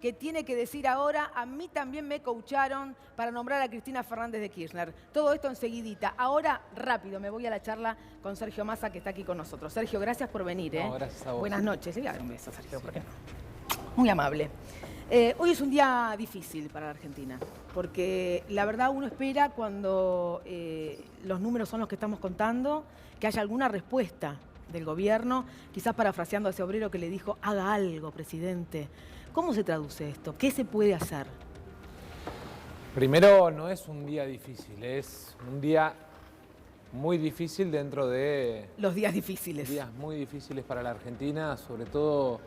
que tiene que decir ahora, a mí también me coacharon para nombrar a Cristina Fernández de Kirchner. Todo esto enseguidita. Ahora, rápido, me voy a la charla con Sergio Massa, que está aquí con nosotros. Sergio, gracias por venir. No, gracias a vos. Buenas noches. Le voy a dar un beso, Sergio, Sí. ¿por qué no? Muy amable. Hoy es un día difícil para la Argentina, porque la verdad uno espera cuando los números son los que estamos contando, que haya alguna respuesta del gobierno, quizás parafraseando a ese obrero que le dijo, haga algo, presidente. ¿Cómo se traduce esto? ¿Qué se puede hacer? Primero, no es un día difícil, es un día muy difícil dentro de... Los días difíciles. Días muy difíciles para la Argentina, sobre todo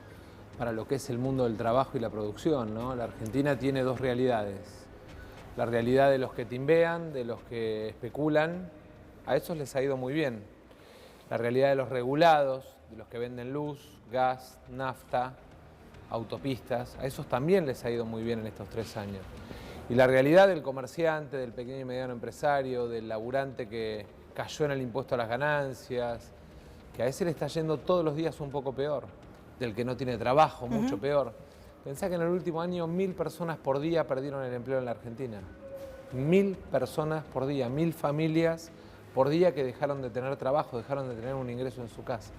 para lo que es el mundo del trabajo y la producción, ¿no? La Argentina tiene dos realidades. La realidad de los que timbean, de los que especulan, a esos les ha ido muy bien. La realidad de los regulados, de los que venden luz, gas, nafta, autopistas, a esos también les ha ido muy bien en estos 3 años. Y la realidad del comerciante, del pequeño y mediano empresario, del laburante que cayó en el impuesto a las ganancias, que a ese le está yendo todos los días un poco peor, del que no tiene trabajo, mucho peor. Pensá que en el último año 1000 personas por día perdieron el empleo en la Argentina. 1000 personas por día, 1000 familias por día que dejaron de tener trabajo, dejaron de tener un ingreso en su casa.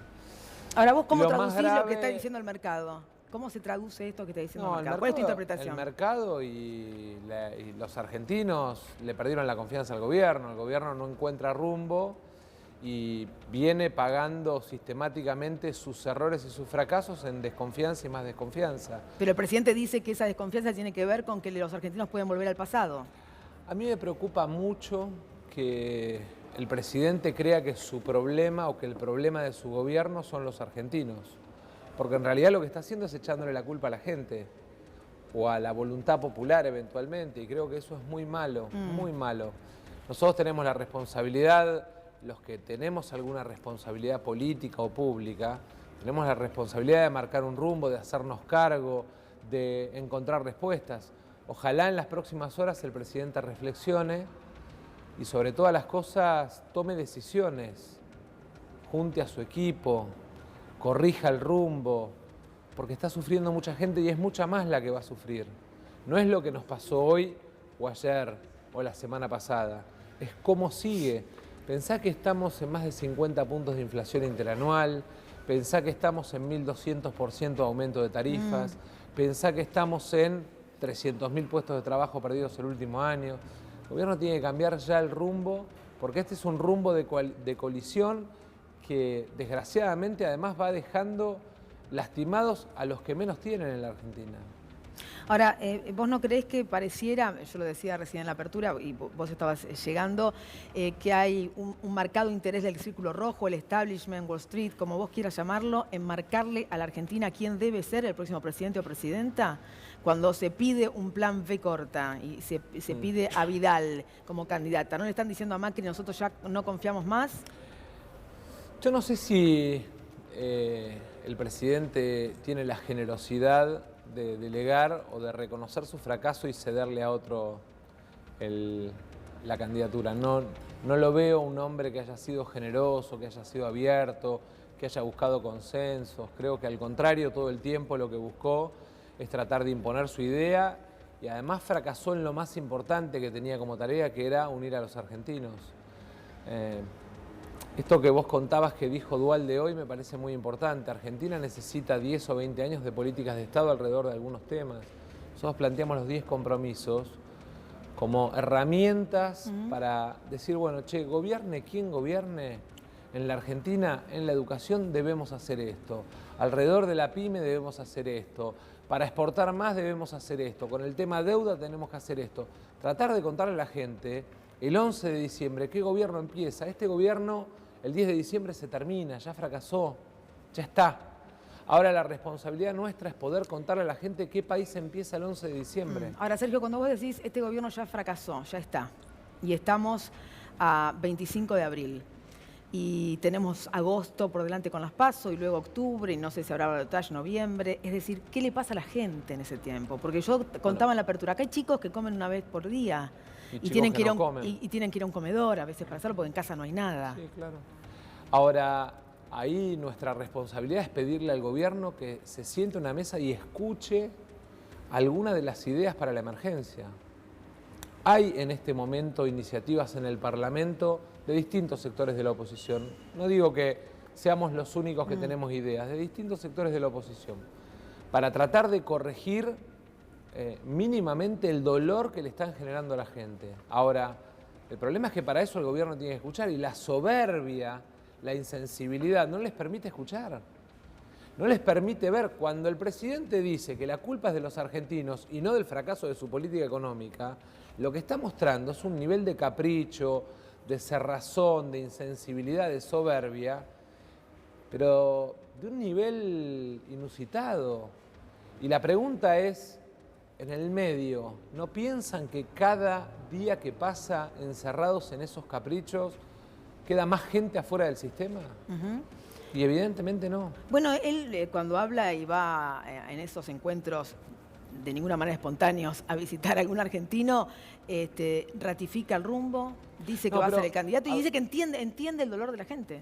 Ahora vos, ¿cómo Lo más traducís lo grave... que está diciendo el mercado? ¿Cómo se traduce esto que está diciendo No, el mercado? ¿Cuál es tu interpretación? El mercado y los argentinos le perdieron la confianza al gobierno. El gobierno no encuentra rumbo y viene pagando sistemáticamente sus errores y sus fracasos en desconfianza y más desconfianza. Pero el presidente dice que esa desconfianza tiene que ver con que los argentinos pueden volver al pasado. A mí me preocupa mucho que el presidente crea que su problema o que el problema de su gobierno son los argentinos. Porque en realidad lo que está haciendo es echándole la culpa a la gente o a la voluntad popular eventualmente, y creo que eso es muy malo, muy malo. Nosotros tenemos la responsabilidad, los que tenemos alguna responsabilidad política o pública, tenemos la responsabilidad de marcar un rumbo, de hacernos cargo, de encontrar respuestas. Ojalá en las próximas horas el presidente reflexione y sobre todas las cosas tome decisiones, junte a su equipo, corrija el rumbo, porque está sufriendo mucha gente y es mucha más la que va a sufrir. No es lo que nos pasó hoy o ayer o la semana pasada, es cómo sigue. Pensá que estamos en más de 50 puntos de inflación interanual, pensá que estamos en 1200% de aumento de tarifas, pensá que estamos en 300.000 puestos de trabajo perdidos el último año. El gobierno tiene que cambiar ya el rumbo, porque este es un rumbo de colisión que desgraciadamente además va dejando lastimados a los que menos tienen en la Argentina. Ahora, ¿vos no creés que pareciera, yo lo decía recién en la apertura y vos estabas llegando, que hay un marcado interés del Círculo Rojo, el establishment, Wall Street, como vos quieras llamarlo, en marcarle a la Argentina quién debe ser el próximo presidente o presidenta? Cuando se pide un plan B corta y se pide a Vidal como candidata, ¿no le están diciendo a Macri nosotros ya no confiamos más? Yo no sé si el presidente tiene la generosidad de delegar o de reconocer su fracaso y cederle a otro la candidatura. No lo veo un hombre que haya sido generoso, que haya sido abierto, que haya buscado consensos. Creo que al contrario, todo el tiempo lo que buscó es tratar de imponer su idea y además fracasó en lo más importante que tenía como tarea, que era unir a los argentinos. Esto que vos contabas que dijo Duhalde hoy me parece muy importante. Argentina necesita 10 o 20 años de políticas de Estado alrededor de algunos temas. Nosotros planteamos los 10 compromisos como herramientas para decir, bueno, che, gobierne quien gobierne, en la Argentina, en la educación debemos hacer esto, alrededor de la pyme debemos hacer esto, para exportar más debemos hacer esto, con el tema deuda tenemos que hacer esto. Tratar de contarle a la gente el 11 de diciembre qué gobierno empieza. Este gobierno el 10 de diciembre se termina, ya fracasó, ya está. Ahora la responsabilidad nuestra es poder contarle a la gente qué país empieza el 11 de diciembre. Ahora, Sergio, cuando vos decís este gobierno ya fracasó, ya está, y estamos a 25 de abril, y tenemos agosto por delante con las PASO, y luego octubre, y no sé si habrá balotaje, noviembre, es decir, ¿qué le pasa a la gente en ese tiempo? Porque yo contaba en la apertura, acá hay chicos que comen una vez por día, y tienen que ir a un comedor a veces para hacerlo, porque en casa no hay nada. Sí, claro. Ahora, ahí nuestra responsabilidad es pedirle al gobierno que se siente a una mesa y escuche alguna de las ideas para la emergencia. Hay en este momento iniciativas en el Parlamento de distintos sectores de la oposición. No digo que seamos los únicos que tenemos ideas, de distintos sectores de la oposición, para tratar de corregir mínimamente el dolor que le están generando a la gente. Ahora, el problema es que para eso el gobierno tiene que escuchar, y la soberbia, la insensibilidad no les permite escuchar. No les permite ver. Cuando el presidente dice que la culpa es de los argentinos y no del fracaso de su política económica, lo que está mostrando es un nivel de capricho, de cerrazón, de insensibilidad, de soberbia, pero de un nivel inusitado. Y la pregunta es, en el medio, ¿no piensan que cada día que pasa encerrados en esos caprichos queda más gente afuera del sistema? Y evidentemente no. Bueno, él cuando habla y va en esos encuentros de ninguna manera espontáneos a visitar a algún argentino, ratifica el rumbo, dice que va a ser el candidato y dice que entiende el dolor de la gente.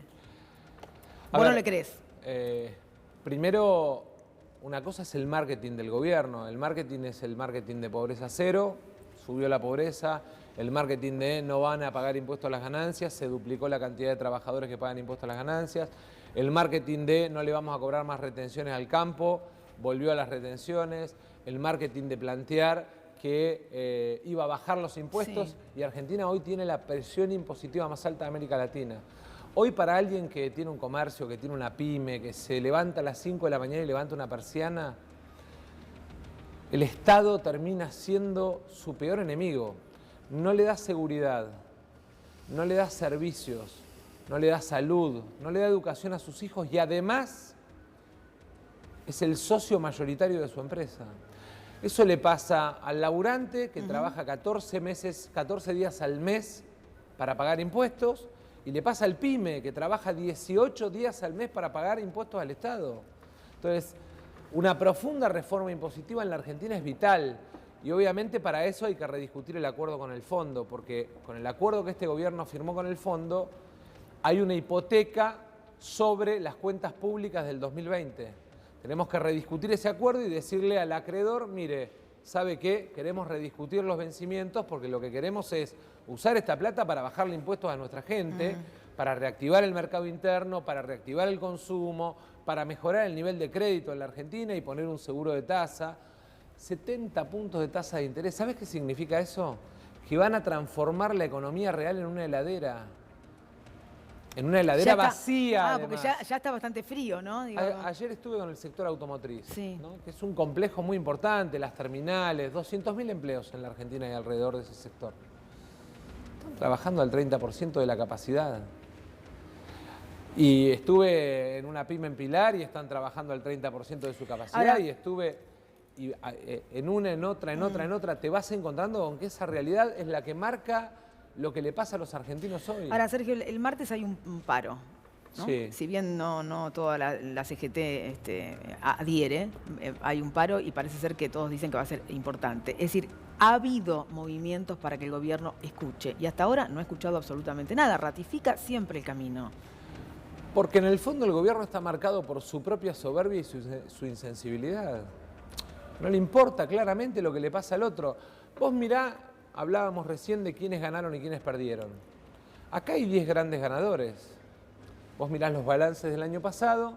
¿Vos no le crees? Primero, una cosa es el marketing del gobierno. El marketing es el marketing de pobreza cero, subió la pobreza. El marketing de no van a pagar impuestos a las ganancias, se duplicó la cantidad de trabajadores que pagan impuestos a las ganancias. El marketing de no le vamos a cobrar más retenciones al campo, volvió a las retenciones. El marketing de plantear que iba a bajar los impuestos, y Argentina hoy tiene la presión impositiva más alta de América Latina. Hoy, para alguien que tiene un comercio, que tiene una pyme, que se levanta a las 5 de la mañana y levanta una persiana, el Estado termina siendo su peor enemigo. No le da seguridad, no le da servicios, no le da salud, no le da educación a sus hijos, y además es el socio mayoritario de su empresa. Eso le pasa al laburante que trabaja 14 días al mes para pagar impuestos, y le pasa al pyme que trabaja 18 días al mes para pagar impuestos al Estado. Entonces, una profunda reforma impositiva en la Argentina es vital, y obviamente para eso hay que rediscutir el acuerdo con el fondo, porque con el acuerdo que este gobierno firmó con el fondo hay una hipoteca sobre las cuentas públicas del 2020. Tenemos que rediscutir ese acuerdo y decirle al acreedor, mire, ¿sabe qué? Queremos rediscutir los vencimientos porque lo que queremos es usar esta plata para bajarle impuestos a nuestra gente, para reactivar el mercado interno, para reactivar el consumo, para mejorar el nivel de crédito en la Argentina y poner un seguro de tasa. 70 puntos de tasa de interés. ¿Sabes qué significa eso? Que van a transformar la economía real en una heladera. En una heladera vacía. Porque ya está bastante frío, ¿no? Ayer estuve con el sector automotriz, sí, ¿no? Que es un complejo muy importante, las terminales, 200.000 empleos en la Argentina y alrededor de ese sector. Están trabajando al 30% de la capacidad. Y estuve en una pyme en Pilar y están trabajando al 30% de su capacidad. Ahora, y estuve en una, en otra, te vas encontrando con que esa realidad es la que marca lo que le pasa a los argentinos hoy. Ahora, Sergio, el martes hay un paro, ¿no? Sí. Si bien no toda la CGT adhiere, hay un paro y parece ser que todos dicen que va a ser importante. Es decir, ha habido movimientos para que el gobierno escuche y hasta ahora no ha escuchado absolutamente nada, ratifica siempre el camino. Porque en el fondo el gobierno está marcado por su propia soberbia y su insensibilidad. No le importa claramente lo que le pasa al otro. Vos mirá, hablábamos recién de quiénes ganaron y quiénes perdieron. Acá hay 10 grandes ganadores. Vos mirás los balances del año pasado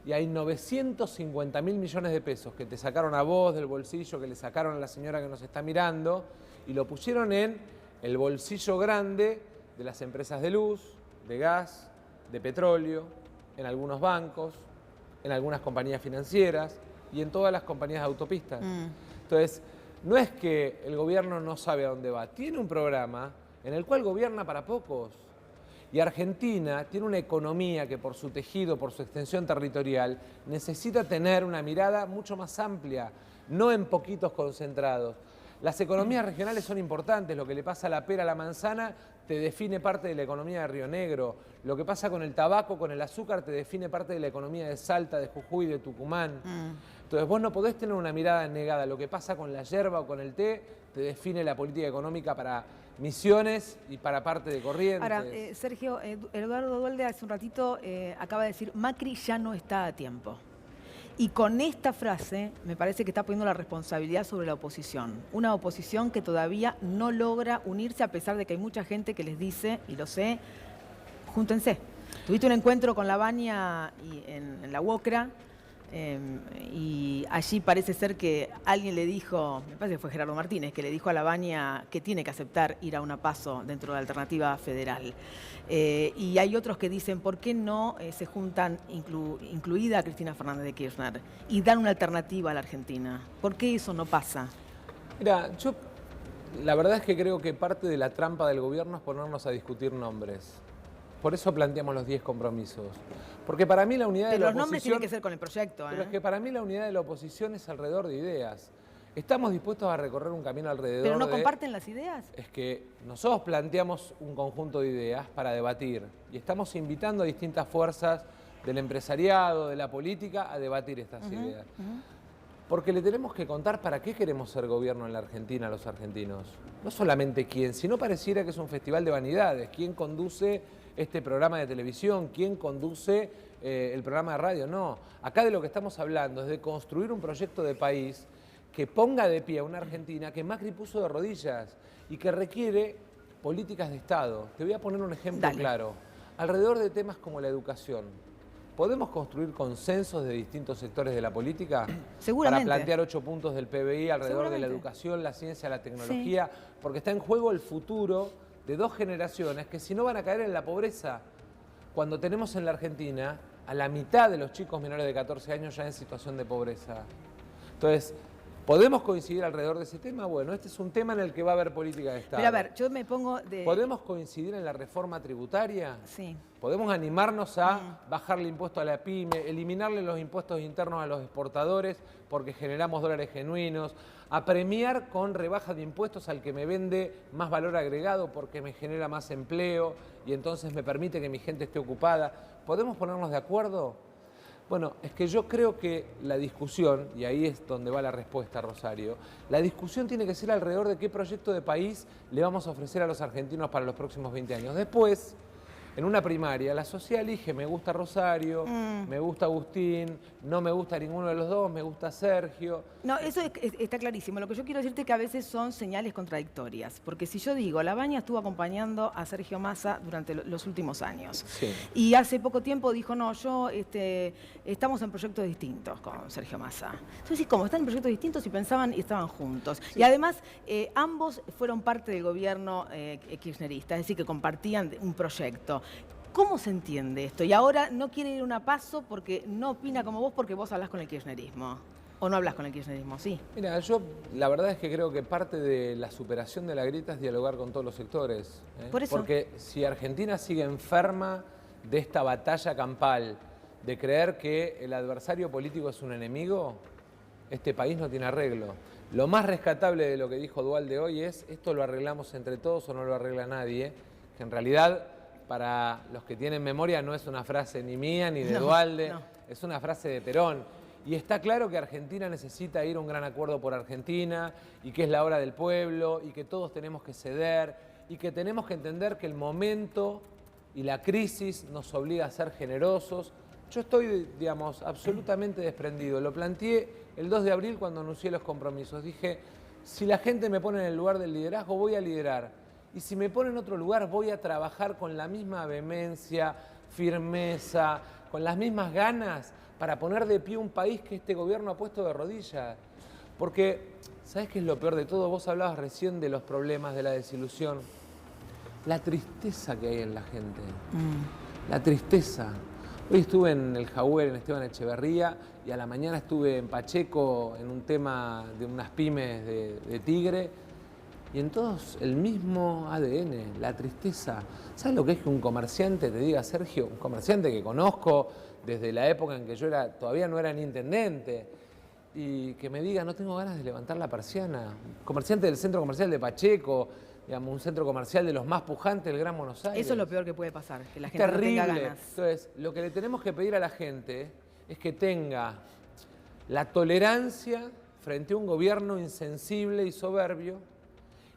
y hay 950.000 millones de pesos que te sacaron a vos del bolsillo, que le sacaron a la señora que nos está mirando y lo pusieron en el bolsillo grande de las empresas de luz, de gas, de petróleo, en algunos bancos, en algunas compañías financieras y en todas las compañías de autopistas. Entonces, no es que el gobierno no sabe a dónde va, tiene un programa en el cual gobierna para pocos. Y Argentina tiene una economía que por su tejido, por su extensión territorial, necesita tener una mirada mucho más amplia, no en poquitos concentrados. Las economías regionales son importantes, lo que le pasa a la pera, a la manzana, te define parte de la economía de Río Negro. Lo que pasa con el tabaco, con el azúcar, te define parte de la economía de Salta, de Jujuy, de Tucumán. Entonces vos no podés tener una mirada negada. Lo que pasa con la yerba o con el té te define la política económica para Misiones y para parte de Corrientes. Ahora, Sergio, Eduardo Duhalde hace un ratito acaba de decir, Macri ya no está a tiempo. Y con esta frase me parece que está poniendo la responsabilidad sobre la oposición. Una oposición que todavía no logra unirse a pesar de que hay mucha gente que les dice, y lo sé, júntense. Tuviste un encuentro con Lavagna en la UOCRA y allí parece ser que alguien le dijo, me parece que fue Gerardo Martínez, que le dijo a Lavagna que tiene que aceptar ir a una PASO dentro de la alternativa federal. Y hay otros que dicen, ¿por qué no se juntan, incluida Cristina Fernández de Kirchner, y dan una alternativa a la Argentina? ¿Por qué eso no pasa? Mira, la verdad es que creo que parte de la trampa del gobierno es ponernos a discutir nombres. Por eso planteamos los 10 compromisos. Porque para mí la unidad de la oposición... Pero los nombres tienen que ser con el proyecto, Pero es que para mí la unidad de la oposición es alrededor de ideas. Estamos dispuestos a recorrer un camino alrededor de... ¿Pero no comparten las ideas? Es que nosotros planteamos un conjunto de ideas para debatir. Y estamos invitando a distintas fuerzas del empresariado, de la política, a debatir estas ideas. Porque le tenemos que contar para qué queremos ser gobierno en la Argentina a los argentinos. No solamente quién, sino pareciera que es un festival de vanidades. ¿Quién conduce este programa de televisión? ¿Quién conduce el programa de radio? No. Acá de lo que estamos hablando es de construir un proyecto de país que ponga de pie a una Argentina que Macri puso de rodillas y que requiere políticas de Estado. Te voy a poner un ejemplo claro. Alrededor de temas como la educación, ¿podemos construir consensos de distintos sectores de la política? Seguramente. Para plantear 8 puntos del PBI alrededor de la educación, la ciencia, la tecnología, porque está en juego el futuro de 2 generaciones que si no van a caer en la pobreza, cuando tenemos en la Argentina a la mitad de los chicos menores de 14 años ya en situación de pobreza. Entonces, ¿podemos coincidir alrededor de ese tema? Bueno, este es un tema en el que va a haber política de Estado. Pero a ver, yo me pongo de... ¿Podemos coincidir en la reforma tributaria? Sí. ¿Podemos animarnos a bajarle impuesto a la pyme, eliminarle los impuestos internos a los exportadores porque generamos dólares genuinos, a premiar con rebaja de impuestos al que me vende más valor agregado porque me genera más empleo y entonces me permite que mi gente esté ocupada? ¿Podemos ponernos de acuerdo? Bueno, es que yo creo que la discusión, y ahí es donde va la respuesta, Rosario, la discusión tiene que ser alrededor de qué proyecto de país le vamos a ofrecer a los argentinos para los próximos 20 años. Después, en una primaria, la sociedad elige, me gusta Rosario, me gusta Agustín, no me gusta ninguno de los dos, me gusta Sergio. No, eso está clarísimo. Lo que yo quiero decirte es que a veces son señales contradictorias. Porque si yo digo, Lavagna estuvo acompañando a Sergio Massa durante los últimos años. Sí. Y hace poco tiempo dijo, no, estamos en proyectos distintos con Sergio Massa. Entonces, ¿cómo? Están en proyectos distintos y pensaban y estaban juntos. Sí. Y además, ambos fueron parte del gobierno kirchnerista, es decir, que compartían un proyecto. ¿Cómo se entiende esto? Y ahora no quiere ir a una PASO porque no opina como vos porque vos hablás con el kirchnerismo. ¿O no hablas con el kirchnerismo? Sí. Mira, yo la verdad es que creo que parte de la superación de la grieta es dialogar con todos los sectores. Por eso. Porque si Argentina sigue enferma de esta batalla campal, de creer que el adversario político es un enemigo, este país no tiene arreglo. Lo más rescatable de lo que dijo Duhalde hoy es, esto lo arreglamos entre todos o no lo arregla nadie, que en realidad, para los que tienen memoria, no es una frase ni mía ni de Duhalde, es una frase de Perón. Y está claro que Argentina necesita ir a un gran acuerdo por Argentina y que es la hora del pueblo y que todos tenemos que ceder y que tenemos que entender que el momento y la crisis nos obliga a ser generosos. Yo estoy, digamos, absolutamente desprendido. Lo planteé el 2 de abril cuando anuncié los compromisos. Dije, si la gente me pone en el lugar del liderazgo, voy a liderar. Y si me pone en otro lugar, voy a trabajar con la misma vehemencia, firmeza, con las mismas ganas para poner de pie un país que este gobierno ha puesto de rodillas. Porque, ¿sabes qué es lo peor de todo? Vos hablabas recién de los problemas, de la desilusión. La tristeza que hay en la gente. La tristeza. Hoy estuve en el Jaguar, en Esteban Echeverría, y a la mañana estuve en Pacheco en un tema de unas pymes de Tigre, y en todos el mismo ADN, la tristeza. ¿Sabes lo que es que un comerciante te diga, Sergio, un comerciante que conozco desde la época en que yo todavía no era ni intendente, y que me diga, no tengo ganas de levantar la persiana? Un comerciante del centro comercial de Pacheco, digamos, un centro comercial de los más pujantes del Gran Buenos Aires. Eso es lo peor que puede pasar, que la gente no tenga ganas. Entonces, lo que le tenemos que pedir a la gente es que tenga la tolerancia frente a un gobierno insensible y soberbio,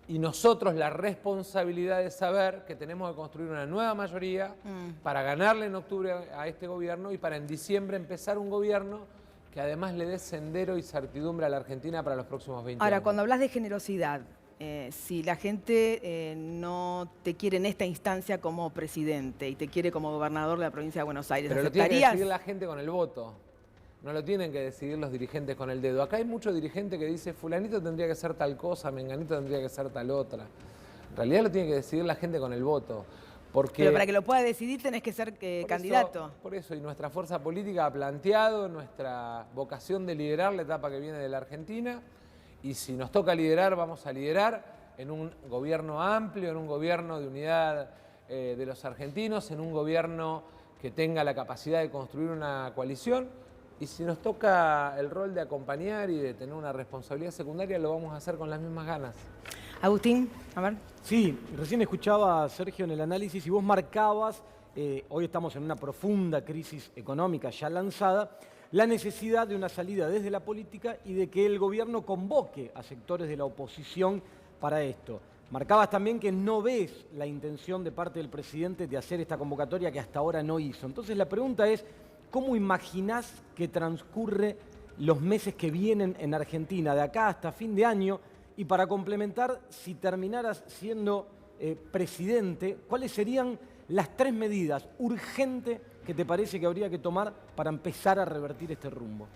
y nosotros la responsabilidad de saber que tenemos que construir una nueva mayoría para ganarle en octubre a este gobierno y para en diciembre empezar un gobierno que además le dé sendero y certidumbre a la Argentina para los próximos 20 Ahora, años. cuando hablas de generosidad, si la gente no te quiere en esta instancia como presidente y te quiere como gobernador de la provincia de Buenos Aires, Pero lo tiene que ¿aceptarías? decidir la gente con el voto. No lo tienen que decidir los dirigentes con el dedo. Acá hay mucho dirigente que dice, fulanito tendría que ser tal cosa, menganito tendría que ser tal otra. En realidad lo tiene que decidir la gente con el voto. Porque Pero para que lo pueda decidir tenés que ser candidato. Por eso, y nuestra fuerza política ha planteado nuestra vocación de liderar la etapa que viene de la Argentina. Y si nos toca liderar, vamos a liderar en un gobierno amplio, en un gobierno de unidad de los argentinos, en un gobierno que tenga la capacidad de construir una coalición. Y si nos toca el rol de acompañar y de tener una responsabilidad secundaria, lo vamos a hacer con las mismas ganas. Agustín, a ver. Sí, recién escuchaba a Sergio en el análisis y vos marcabas, hoy estamos en una profunda crisis económica ya lanzada, la necesidad de una salida desde la política y de que el gobierno convoque a sectores de la oposición para esto. Marcabas también que no ves la intención de parte del presidente de hacer esta convocatoria que hasta ahora no hizo. Entonces la pregunta es, ¿cómo imaginás que transcurre los meses que vienen en Argentina, de acá hasta fin de año? Y para complementar, si terminaras siendo presidente, ¿cuáles serían las 3 medidas urgentes que te parece que habría que tomar para empezar a revertir este rumbo?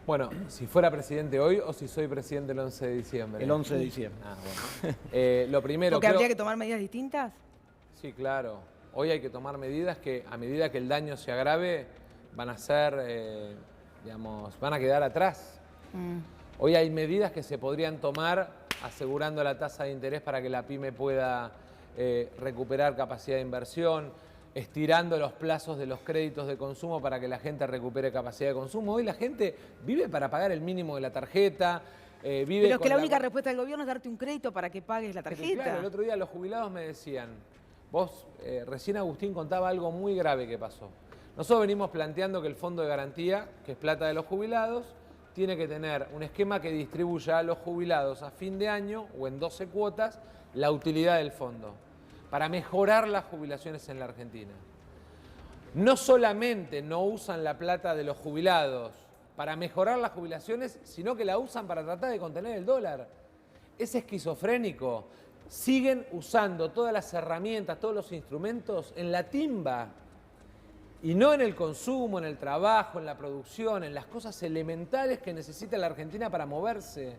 Bueno, si fuera presidente hoy o si soy presidente el 11 de diciembre. El 11 de diciembre. Ah, bueno. Lo primero... ¿Porque habría que tomar medidas distintas? Sí, claro. Hoy hay que tomar medidas que a medida que el daño se agrave van a ser, digamos, van a quedar atrás. Hoy hay medidas que se podrían tomar asegurando la tasa de interés para que la pyme pueda recuperar capacidad de inversión, estirando los plazos de los créditos de consumo para que la gente recupere capacidad de consumo. Hoy la gente vive para pagar el mínimo de la tarjeta, vive Pero es que con la única respuesta del gobierno es darte un crédito para que pagues la tarjeta. Claro, el otro día los jubilados me decían, vos, recién Agustín contaba algo muy grave que pasó. Nosotros venimos planteando que el fondo de garantía, que es plata de los jubilados, tiene que tener un esquema que distribuya a los jubilados a fin de año o en 12 cuotas la utilidad del fondo para mejorar las jubilaciones en la Argentina. No solamente no usan la plata de los jubilados para mejorar las jubilaciones, sino que la usan para tratar de contener el dólar. Es esquizofrénico. Siguen usando todas las herramientas, todos los instrumentos en la timba. Y no en el consumo, en el trabajo, en la producción, en las cosas elementales que necesita la Argentina para moverse.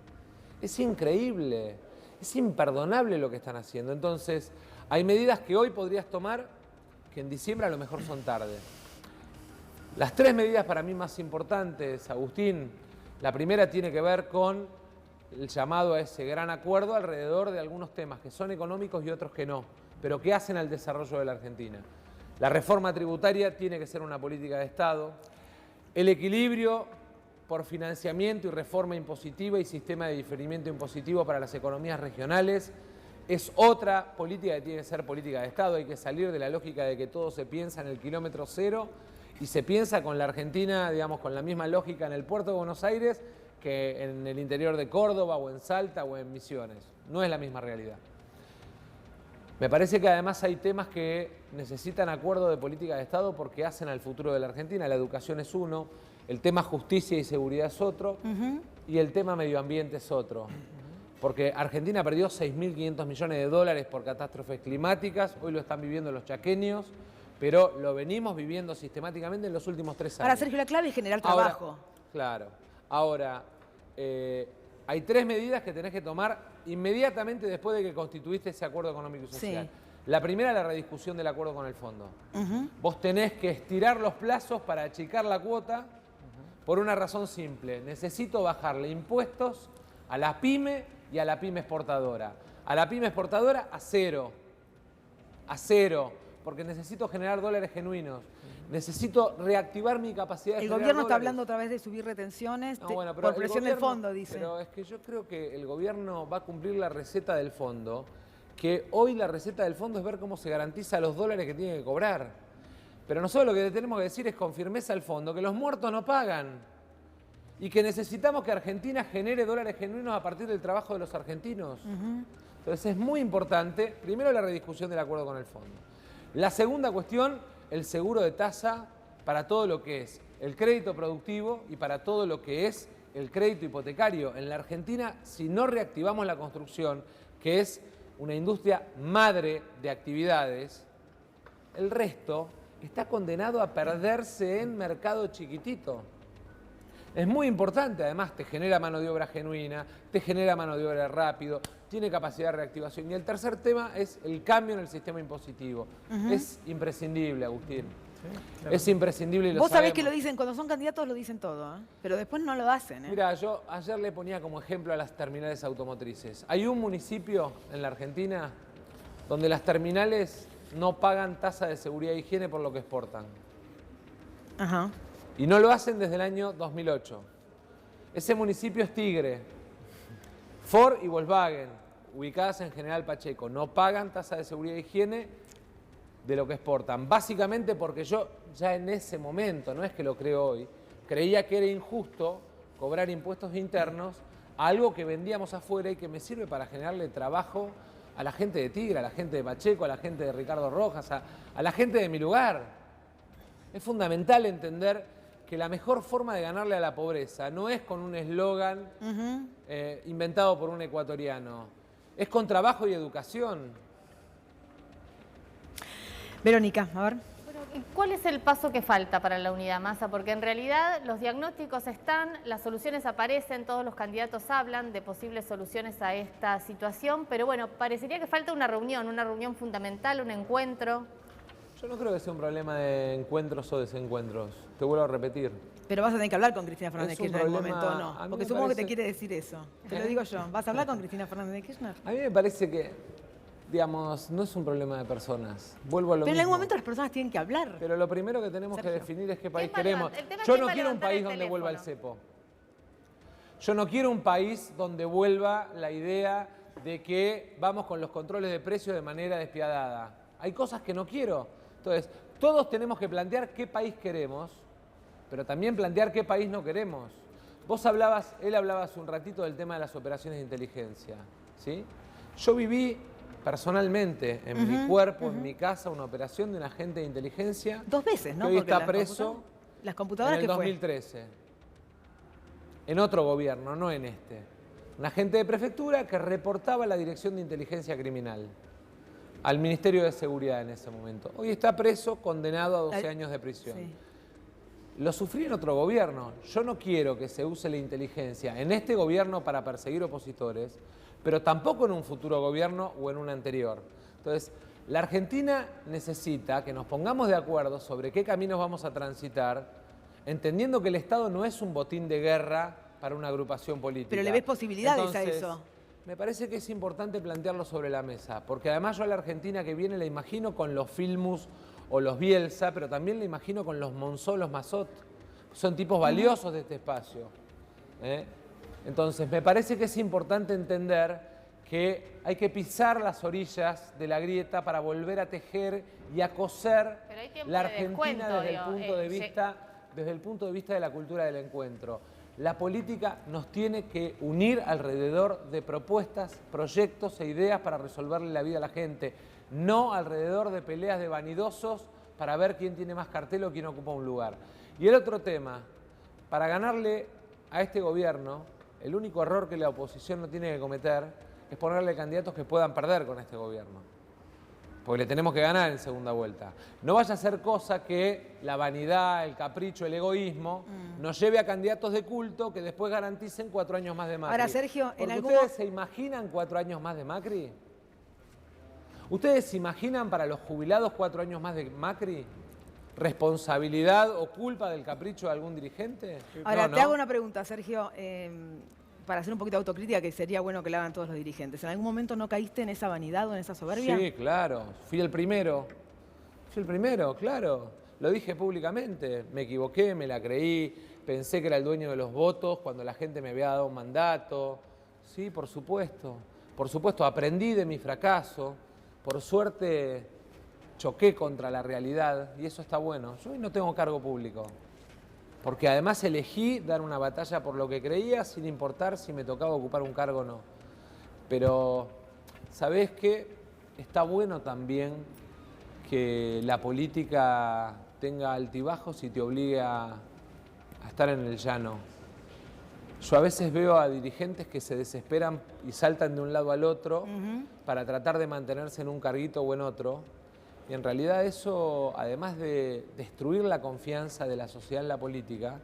Es increíble, es imperdonable lo que están haciendo. Entonces, hay medidas que hoy podrías tomar que en diciembre a lo mejor son tarde. Las 3 medidas para mí más importantes, Agustín, la primera tiene que ver con el llamado a ese gran acuerdo alrededor de algunos temas que son económicos y otros que no, pero que hacen al desarrollo de la Argentina. La reforma tributaria tiene que ser una política de Estado. El equilibrio por financiamiento y reforma impositiva y sistema de diferimiento impositivo para las economías regionales es otra política que tiene que ser política de Estado. Hay que salir de la lógica de que todo se piensa en el kilómetro cero y se piensa con la Argentina, digamos, con la misma lógica en el puerto de Buenos Aires que en el interior de Córdoba o en Salta o en Misiones. No es la misma realidad. Me parece que además hay temas que necesitan acuerdo de política de Estado porque hacen al futuro de la Argentina. La educación es uno, el tema justicia y seguridad es otro, y el tema medio ambiente es otro. Porque Argentina perdió 6.500 millones de dólares por catástrofes climáticas, hoy lo están viviendo los chaqueños, pero lo venimos viviendo sistemáticamente en los últimos 3 años. Ahora, Sergio, la clave es generar trabajo. Claro. Ahora, hay 3 medidas que tenés que tomar inmediatamente después de que constituiste ese acuerdo económico y social. Sí. La primera, la rediscusión del acuerdo con el fondo. Vos tenés que estirar los plazos para achicar la cuota por una razón simple. Necesito bajarle impuestos a la pyme y a la pyme exportadora. A la pyme exportadora a cero. A cero. Porque necesito generar dólares genuinos. Necesito reactivar mi capacidad de generar El gobierno dólares. está hablando otra vez de subir retenciones por presión del fondo, dice. Pero es que yo creo que el gobierno va a cumplir la receta del fondo, que hoy la receta del fondo es ver cómo se garantiza los dólares que tiene que cobrar. Pero nosotros lo que le tenemos que decir es con firmeza al fondo que los muertos no pagan y que necesitamos que Argentina genere dólares genuinos a partir del trabajo de los argentinos. Entonces es muy importante, primero la rediscusión del acuerdo con el fondo. La segunda cuestión, el seguro de tasa para todo lo que es el crédito productivo y para todo lo que es el crédito hipotecario. En la Argentina, si no reactivamos la construcción, que es una industria madre de actividades, el resto está condenado a perderse en mercado chiquitito. Es muy importante, además te genera mano de obra genuina, te genera mano de obra rápido, tiene capacidad de reactivación. Y el tercer tema es el cambio en el sistema impositivo. Es imprescindible, Agustín. Sí, claro. Es imprescindible y lo Vos sabés sabemos. que lo dicen, cuando son candidatos lo dicen todo, ¿eh? Pero después no lo hacen, ¿eh? Mira, yo ayer le ponía como ejemplo a las terminales automotrices. Hay un municipio en la Argentina donde las terminales no pagan tasa de seguridad e higiene por lo que exportan. Ajá. Y no lo hacen desde el año 2008. Ese municipio es Tigre. Ford y Volkswagen, ubicadas en General Pacheco, no pagan tasa de seguridad e higiene de lo que exportan. Básicamente porque yo ya en ese momento, no es que lo creo hoy, creía que era injusto cobrar impuestos internos a algo que vendíamos afuera y que me sirve para generarle trabajo a la gente de Tigre, a la gente de Pacheco, a la gente de Ricardo Rojas, a la gente de mi lugar. Es fundamental entender que la mejor forma de ganarle a la pobreza no es con un eslogan inventado por un ecuatoriano, es con trabajo y educación. Verónica, a ver. ¿Cuál es el paso que falta para la unidad Massa? Porque en realidad los diagnósticos están, las soluciones aparecen, todos los candidatos hablan de posibles soluciones a esta situación, pero bueno, parecería que falta una reunión fundamental, un encuentro. Yo no creo que sea un problema de encuentros o desencuentros, te vuelvo a repetir. Pero vas a tener que hablar con Cristina Fernández de Kirchner en algún momento, ¿o no? a mí Porque me supongo que parece- te quiere decir eso. Te lo digo yo. ¿Vas a hablar con Cristina Fernández de Kirchner? A mí me parece que, digamos, no es un problema de personas. Vuelvo a lo Pero en mismo. algún momento las personas tienen que hablar. Pero lo primero que tenemos Sergio. que definir es qué país va a queremos. levantar? El tema es Yo quién no va a quiero un levantar país el donde vuelva el teléfono. cepo. Yo no quiero un país donde vuelva la idea de que vamos con los controles de precios de manera despiadada. Hay cosas que no quiero. Entonces, todos tenemos que plantear qué país queremos, pero también plantear qué país no queremos. Él hablaba hace un ratito del tema de las operaciones de inteligencia, ¿sí? Yo viví personalmente, en mi cuerpo, en mi casa, una operación de un agente de inteligencia. 2 veces, ¿no? Que hoy Porque está preso las computadoras en el que fue. 2013. En otro gobierno, no en este. Un agente de prefectura que reportaba a la Dirección de Inteligencia Criminal, al Ministerio de Seguridad en ese momento. Hoy está preso, condenado a 12 años de prisión. Sí. Lo sufrí en otro gobierno. Yo no quiero que se use la inteligencia en este gobierno para perseguir opositores, pero tampoco en un futuro gobierno o en un anterior. Entonces, la Argentina necesita que nos pongamos de acuerdo sobre qué caminos vamos a transitar, entendiendo que el Estado no es un botín de guerra para una agrupación política. Pero le ves posibilidades a Entonces, eso. me parece que es importante plantearlo sobre la mesa, porque además yo a la Argentina que viene la imagino con los Filmus o los Bielsa, pero también la imagino con los Monzó, los Mazot. Son tipos valiosos de este espacio. Entonces, me parece que es importante entender que hay que pisar las orillas de la grieta para volver a tejer y a coser Pero hay tiempo la de Argentina descuento, desde digo, desde el punto de vista de la cultura del encuentro. La política nos tiene que unir alrededor de propuestas, proyectos e ideas para resolverle la vida a la gente, no alrededor de peleas de vanidosos para ver quién tiene más cartel o quién ocupa un lugar. Y el otro tema, para ganarle a este gobierno, el único error que la oposición no tiene que cometer es ponerle candidatos que puedan perder con este gobierno. Porque le tenemos que ganar en segunda vuelta. No vaya a ser cosa que la vanidad, el capricho, el egoísmo nos lleve a candidatos de culto que después garanticen 4 años más de Macri. Ahora, Sergio, en Porque algún ¿ustedes se imaginan 4 años más de Macri? ¿Ustedes se imaginan para los jubilados 4 años más de Macri? ¿Responsabilidad o culpa del capricho de algún dirigente? Ahora, No, te ¿no? hago una pregunta, Sergio, para hacer un poquito de autocrítica, que sería bueno que la hagan todos los dirigentes. ¿En algún momento no caíste en esa vanidad o en esa soberbia? Sí, claro. Fui el primero. Fui el primero, claro. Lo dije públicamente. Me equivoqué, me la creí. Pensé que era el dueño de los votos cuando la gente me había dado un mandato. Sí, por supuesto. Por supuesto, aprendí de mi fracaso. Por suerte, choqué contra la realidad y eso está bueno. Yo hoy no tengo cargo público. Porque además elegí dar una batalla por lo que creía sin importar si me tocaba ocupar un cargo o no. Pero, ¿sabés qué? Está bueno también que la política tenga altibajos y te obligue a a estar en el llano. Yo a veces veo a dirigentes que se desesperan y saltan de un lado al otro para tratar de mantenerse en un carguito o en otro. Y en realidad eso, además de destruir la confianza de la sociedad en la política,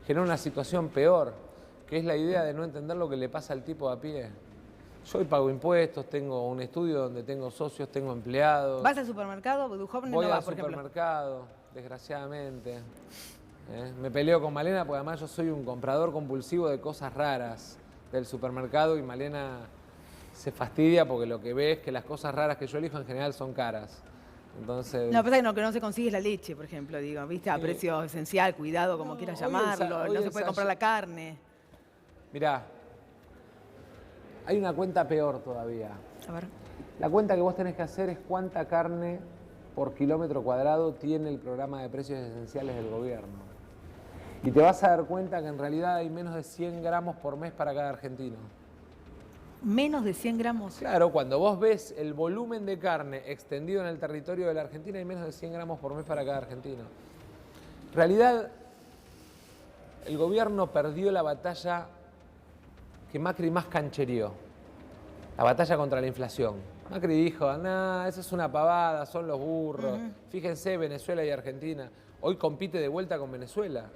genera una situación peor, que es la idea de no entender lo que le pasa al tipo de a pie. Yo hoy pago impuestos, tengo un estudio donde tengo socios, tengo empleados. ¿Vas al supermercado? Duhovne Voy no va, al por ejemplo. supermercado, desgraciadamente. Me peleo con Malena porque además yo soy un comprador compulsivo de cosas raras del supermercado y Malena se fastidia porque lo que ve es que las cosas raras que yo elijo en general son caras. Entonces... No, pasa que no se consigue la leche, por ejemplo, digo, ¿viste? A precio esencial, cuidado, como quieras llamarlo, no se puede comprar la carne. Mirá, hay una cuenta peor todavía. A ver. La cuenta que vos tenés que hacer es cuánta carne por kilómetro cuadrado tiene el programa de precios esenciales del gobierno. Y te vas a dar cuenta que en realidad hay menos de 100 gramos por mes para cada argentino. ¿Menos de 100 gramos? Claro, cuando vos ves el volumen de carne extendido en el territorio de la Argentina, hay menos de 100 gramos por mes para cada argentino. En realidad, el gobierno perdió la batalla que Macri más canchereó, la batalla contra la inflación. Macri dijo, nah, esa es una pavada, son los burros. Fíjense, Venezuela y Argentina. Hoy compite de vuelta con Venezuela.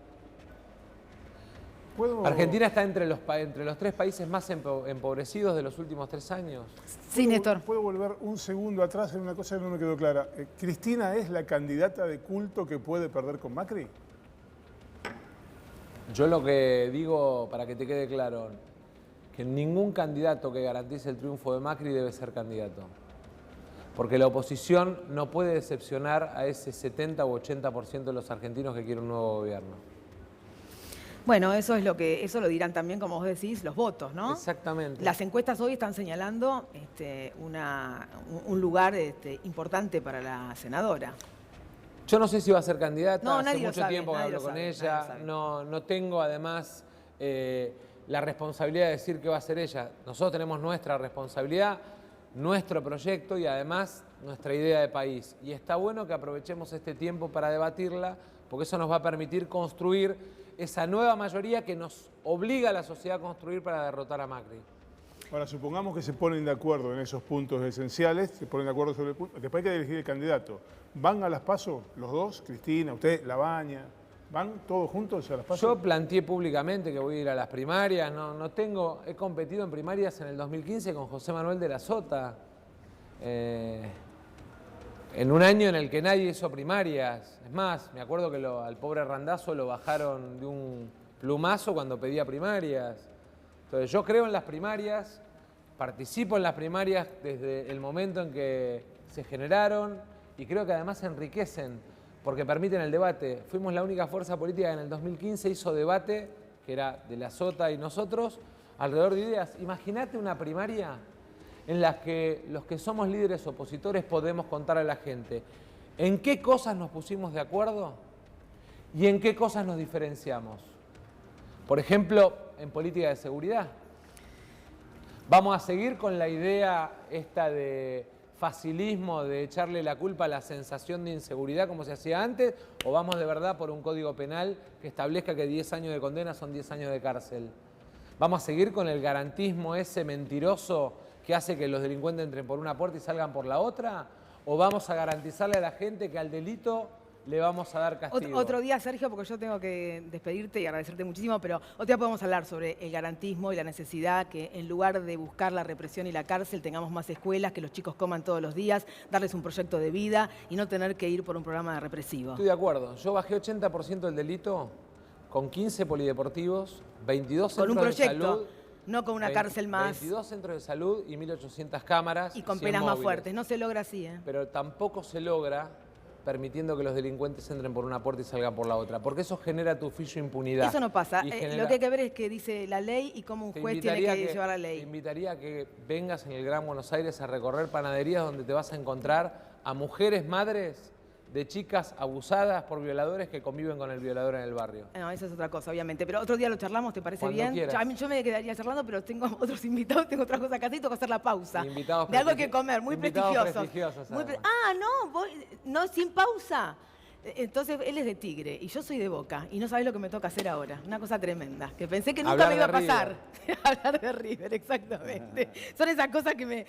Argentina está entre los 3 países más empobrecidos de los últimos 3 años. Sí, Néstor. ¿Puedo volver un segundo atrás en una cosa que no me quedó clara? ¿Cristina es la candidata de culto que puede perder con Macri? Yo lo que digo, para que te quede claro, que ningún candidato que garantice el triunfo de Macri debe ser candidato. Porque la oposición no puede decepcionar a ese 70 u 80% de los argentinos que quieren un nuevo gobierno. Bueno, eso lo dirán también, como vos decís, los votos, ¿no? Exactamente. Las encuestas hoy están señalando un lugar importante para la senadora. Yo no sé si va a ser candidata, No, hace nadie lo mucho sabe, tiempo que nadie hablo lo con sabe, ella, nadie lo sabe. no tengo además la responsabilidad de decir qué va a hacer ella. Nosotros tenemos nuestra responsabilidad, nuestro proyecto y además nuestra idea de país. Y está bueno que aprovechemos este tiempo para debatirla, porque eso nos va a permitir construir esa nueva mayoría que nos obliga a la sociedad a construir para derrotar a Macri. Ahora, supongamos que se ponen de acuerdo en esos puntos esenciales, se ponen de acuerdo sobre el punto. Después hay que elegir el candidato. ¿Van a las PASO los dos? Cristina, usted, Labaña. ¿Van todos juntos a las PASO? Yo planteé públicamente que voy a ir a las primarias. He competido en primarias en el 2015 con José Manuel de la Sota. En un año en el que nadie hizo primarias. Es más, me acuerdo que al pobre Randazzo lo bajaron de un plumazo cuando pedía primarias. Entonces yo creo en las primarias, participo en las primarias desde el momento en que se generaron y creo que además enriquecen porque permiten el debate. Fuimos la única fuerza política que en el 2015 hizo debate, que era de la Sota y nosotros, alrededor de ideas. Imagínate una primaria en las que los que somos líderes opositores podemos contar a la gente en qué cosas nos pusimos de acuerdo y en qué cosas nos diferenciamos. Por ejemplo, en política de seguridad. ¿Vamos a seguir con la idea esta de facilismo, de echarle la culpa a la sensación de inseguridad como se hacía antes? ¿O vamos de verdad por un código penal que establezca que 10 años de condena son 10 años de cárcel? ¿Vamos a seguir con el garantismo ese mentiroso que hace que los delincuentes entren por una puerta y salgan por la otra? ¿O vamos a garantizarle a la gente que al delito le vamos a dar castigo? Otro día, Sergio, porque yo tengo que despedirte y agradecerte muchísimo, pero otro día podemos hablar sobre el garantismo y la necesidad que en lugar de buscar la represión y la cárcel tengamos más escuelas, que los chicos coman todos los días, darles un proyecto de vida y no tener que ir por un programa represivo. Estoy de acuerdo. Yo bajé 80% el delito con 15 polideportivos, 22 con un centros de proyecto, salud, no con una cárcel más. 22 centros de salud y 1.800 cámaras. Y con 100 penas más móviles. fuertes. No se logra así, ¿eh? Pero tampoco se logra permitiendo que los delincuentes entren por una puerta y salgan por la otra, porque eso genera tufillo impunidad. Eso no pasa. Y Lo que hay que ver es qué dice la ley y cómo un juez tiene que llevar la ley. Te invitaría a que vengas en el Gran Buenos Aires a recorrer panaderías donde te vas a encontrar a mujeres madres de chicas abusadas por violadores que conviven con el violador en el barrio. No, eso es otra cosa, obviamente. Pero otro día lo charlamos, ¿te parece Cuando bien? quieras. Yo me quedaría charlando, pero tengo otros invitados, tengo otras cosas que hacer y tengo que hacer la pausa. Invitados de algo que comer, muy invitados prestigiosos. prestigiosos, además. No, sin pausa. Entonces, él es de Tigre y yo soy de Boca. Y no sabés lo que me toca hacer ahora. Una cosa tremenda. Que pensé que nunca Hablar me iba a de pasar. Hablar de River, exactamente. Son esas cosas que